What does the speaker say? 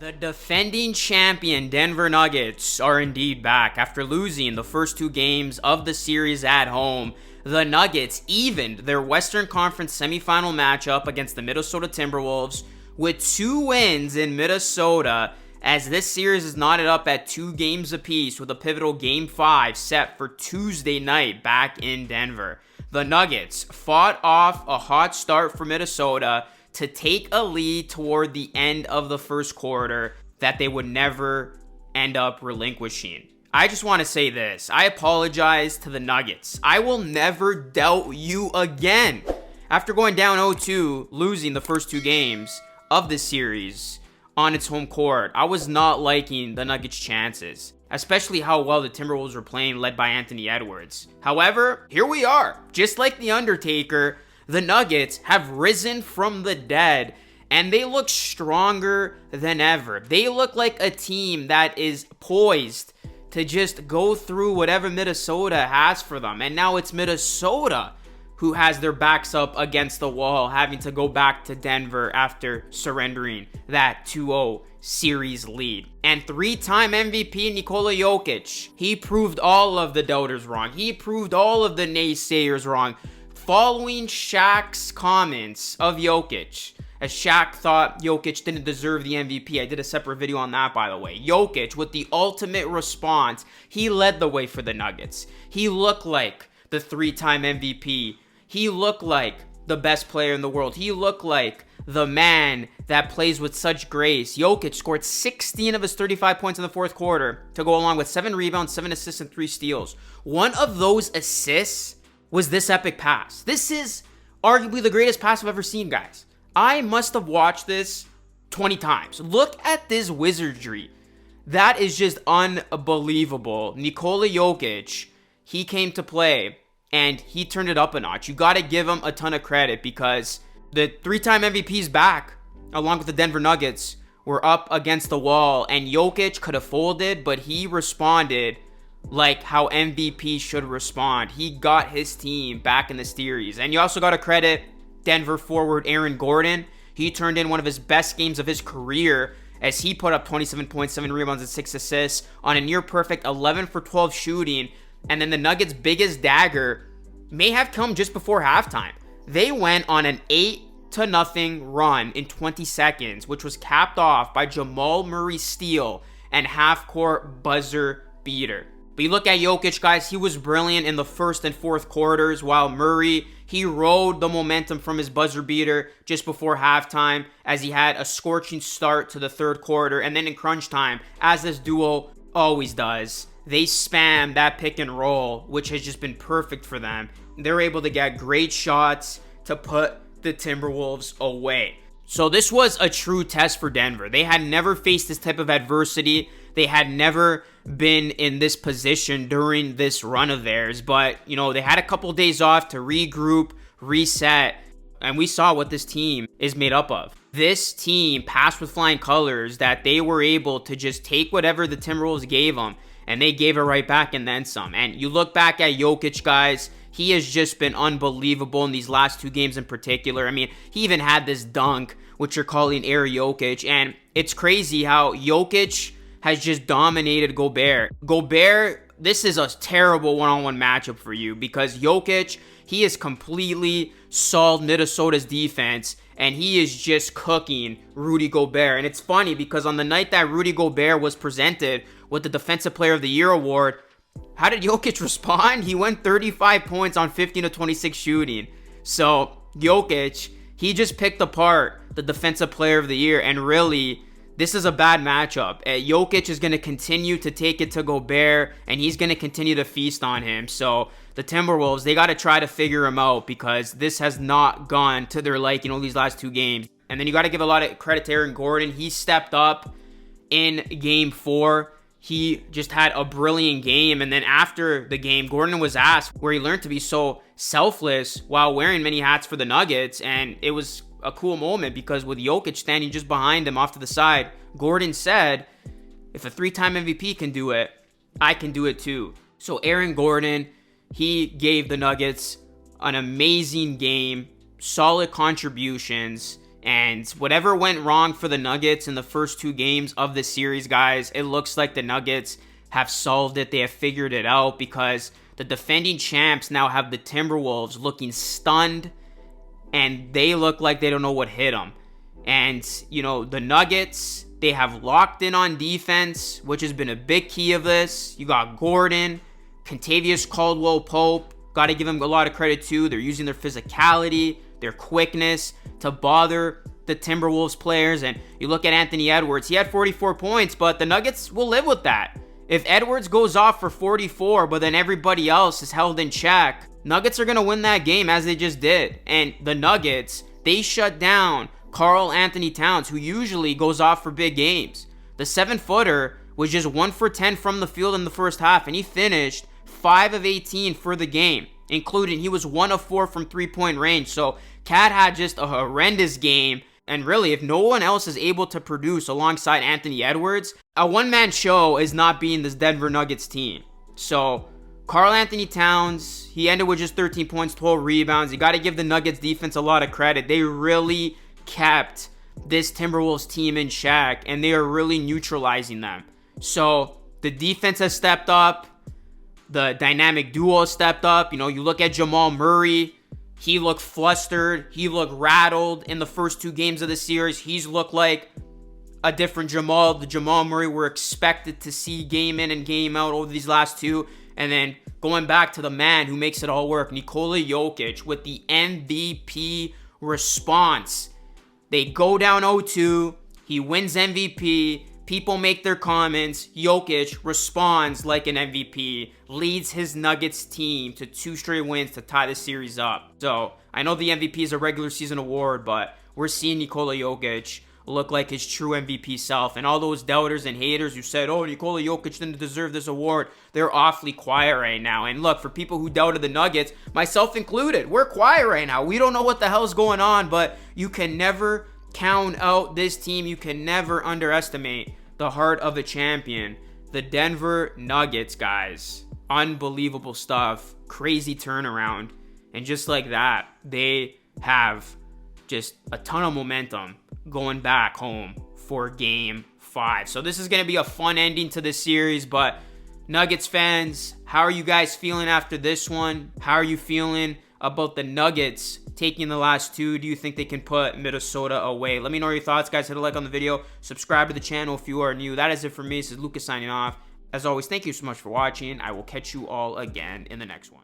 The defending champion Denver Nuggets are indeed back. After losing the first two games of the series at home, the Nuggets evened their Western Conference semifinal matchup against the Minnesota Timberwolves with 2 wins in Minnesota, as this series is knotted up at 2 games apiece with a pivotal Game 5 set for Tuesday night back in Denver. The Nuggets fought off a hot start for Minnesota to take a lead toward the end of the first quarter that they would never end up relinquishing. I just want to say this. I apologize to the Nuggets. I will never doubt you again. After going down 0-2, losing the first 2 games of this series on its home court, I was not liking the Nuggets' chances, especially how well the Timberwolves were playing, led by Anthony Edwards. However, here we are. Just like The Undertaker, the Nuggets have risen from the dead, and they look stronger than ever. They look like a team that is poised to just go through whatever Minnesota has for them. And now it's Minnesota who has their backs up against the wall, having to go back to Denver after surrendering that 2-0 series lead. And 3-time MVP Nikola Jokic, he proved all of the doubters wrong. He proved all of the naysayers wrong. Following Shaq's comments of Jokic, as Shaq thought Jokic didn't deserve the MVP. I did a separate video on that, by the way. Jokic, with the ultimate response, he led the way for the Nuggets. He looked like the 3-time MVP. He looked like the best player in the world. He looked like the man that plays with such grace. Jokic scored 16 of his 35 points in the fourth quarter to go along with 7 rebounds, 7 assists, and 3 steals. One of those assists was this epic pass. This is arguably the greatest pass I've ever seen, guys. I must have watched this 20 times. Look at this wizardry. That is just unbelievable. Nikola Jokic, he came to play, and he turned it up a notch. You got to give him a ton of credit, because the 3-time MVP's back, along with the Denver Nuggets, were up against the wall, and Jokic could have folded, but he responded like how MVP should respond. He got his team back in the series. And you also got to credit Denver forward Aaron Gordon. He turned in one of his best games of his career, as he put up 27 points, 7 rebounds, and 6 assists on a near perfect 11 for 12 shooting. And then the Nuggets' biggest dagger may have come just before halftime. They went on an 8-0 run in 20 seconds, which was capped off by Jamal Murray's steal and half-court buzzer beater. But you look at Jokic, guys, he was brilliant in the first and fourth quarters, while Murray, he rode the momentum from his buzzer beater just before halftime, as he had a scorching start to the third quarter. And then in crunch time, as this duo always does, they spam that pick and roll, which has just been perfect for them. They're able to get great shots to put the Timberwolves away. So this was a true test for Denver. They had never faced this type of adversity. They had never been in this position during this run of theirs. But, you know, they had a couple days off to regroup, reset, and we saw what this team is made up of. This team passed with flying colors, that they were able to just take whatever the Timberwolves gave them, and they gave it right back and then some. And you look back at Jokic, guys, he has just been unbelievable in these last 2 games in particular. I mean, he even had this dunk, which you're calling Air Jokic, and it's crazy how Jokic has just dominated Gobert. Gobert, this is a terrible one-on-one matchup for you, because Jokic, he has completely solved Minnesota's defense, and he is just cooking Rudy Gobert. And it's funny, because on the night that Rudy Gobert was presented with the Defensive Player of the Year award, how did Jokic respond? He went 35 points on 15 of 26 shooting. So Jokic, he just picked apart the Defensive Player of the Year, and really, this is a bad matchup. Jokic is going to continue to take it to Gobert, and he's going to continue to feast on him. So the Timberwolves, they got to try to figure him out, because this has not gone to their liking all these last 2 games. And then you got to give a lot of credit to Aaron Gordon. He stepped up in Game 4. He just had a brilliant game. And then after the game, Gordon was asked where he learned to be so selfless while wearing many hats for the Nuggets. And it was a cool moment, because with Jokic standing just behind him off to the side, Gordon said, if a 3-time MVP can do it, I can do it too. So Aaron Gordon, he gave the Nuggets an amazing game, solid contributions, And whatever went wrong for the Nuggets in the first 2 games of the series, guys, it looks like the Nuggets have solved it. They have figured it out, because the defending champs now have the Timberwolves looking stunned, and they look like they don't know what hit them. And, you know, the Nuggets, they have locked in on defense, which has been a big key of this. You got Gordon, Kentavious Caldwell-Pope. Got to give them a lot of credit, too. They're using their physicality, their quickness to bother the Timberwolves players. And you look at Anthony Edwards. He had 44 points, but the Nuggets will live with that. If Edwards goes off for 44, but then everybody else is held in check, Nuggets are going to win that game, as they just did. And the Nuggets, they shut down Karl Anthony Towns, who usually goes off for big games. The 7-footer was just 1 for 10 from the field in the first half, and he finished 5 of 18 for the game, including he was 1 of 4 from 3-point range. So Cat had just a horrendous game. And really, if no one else is able to produce alongside Anthony Edwards, a one-man show is not being this Denver Nuggets team. So Karl Anthony Towns, he ended with just 13 points, 12 rebounds. You got to give the Nuggets defense a lot of credit. They really kept this Timberwolves team in check, and they are really neutralizing them. So the defense has stepped up. The dynamic duo has stepped up. You know, you look at Jamal Murray. He looked flustered. He looked rattled in the first 2 games of the series. He's looked like a different Jamal. The Jamal Murray we're expected to see game in and game out over these last 2. And then going back to the man who makes it all work, Nikola Jokic, with the MVP response. They go down 0-2. He wins MVP. People make their comments. Jokic responds like an MVP, leads his Nuggets team to 2 straight wins to tie the series up. So I know the MVP is a regular season award, but we're seeing Nikola Jokic look like his true MVP self. And all those doubters and haters who said, oh, Nikola Jokic didn't deserve this award, they're awfully quiet right now. And look, for people who doubted the Nuggets, myself included, we're quiet right now. We don't know what the hell's going on, but you can never count out this team. You can never underestimate the heart of a champion. The Denver Nuggets, guys. Unbelievable stuff. Crazy turnaround. And just like that, they have just a ton of momentum going back home for Game 5. So this is going to be a fun ending to this series, but Nuggets fans, how are you guys feeling after this one? How are you feeling about the Nuggets taking the last 2? Do you think they can put Minnesota away? Let me know your thoughts, guys. Hit a like on the video. Subscribe to the channel if you are new. That is it for me. This is Lucas signing off. As always, thank you so much for watching. I will catch you all again in the next one.